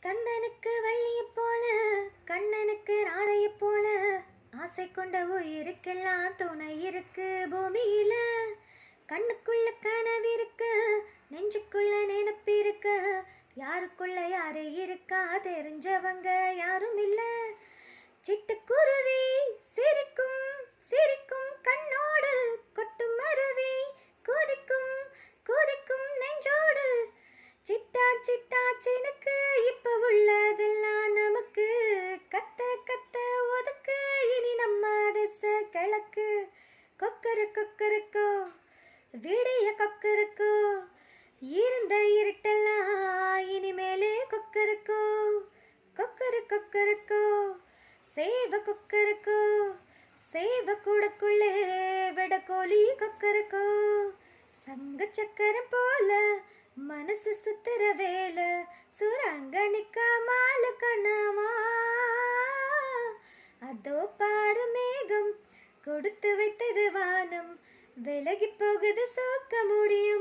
கந்தனுக்கு வள்ளியைப் போல கண்ணனுக்கு ராதையைப் போல ஆசை கொண்ட உயிருக்கெல்லாம் துணை இருக்கு பூமியில. கண்ணுக்குள்ள கனவு இருக்கு, நெஞ்சுக்குள்ள நினைப்பு இருக்கு, யாருக்குள்ள யாரு இருக்கா தெரிஞ்சவங்க யாரும் இல்ல. சிட்டுக்குருவி சிரிக்கும் சிரிக்கும் கண்ணோடு, கொட்டும் அருவி குதிக்கும் குதிக்கும் நெஞ்சோடு. சிட்டா சிட்டா சினுக்கு இப்ப உள்ளதெல்லாம் நமக்கு, கத்த கத்த ஒதுக்கு இனி நம்ம திசை கிழக்கு. கொக்கரு கொக்கருக்கோ விடிய கொக்கருக்கோ, இருந்த இருட்டெல்லாம் இனிமேலே கொக்கருக்கோ. கொக்கரு கொக்கருக்கோ சேவ கொக்கருக்கோ, சேவ கூடக்குள்ளே விட கோழி கொக்கருக்கோ. சங்க சக்கரம் போல மனசு சுத்துற வேல, சுரங்கனிக்க மால கண்ணாமா. அதோ பாரு மேகம் கொடுத்து வைத்தது வானம், விலகி போகுது சோக்க முடியும்.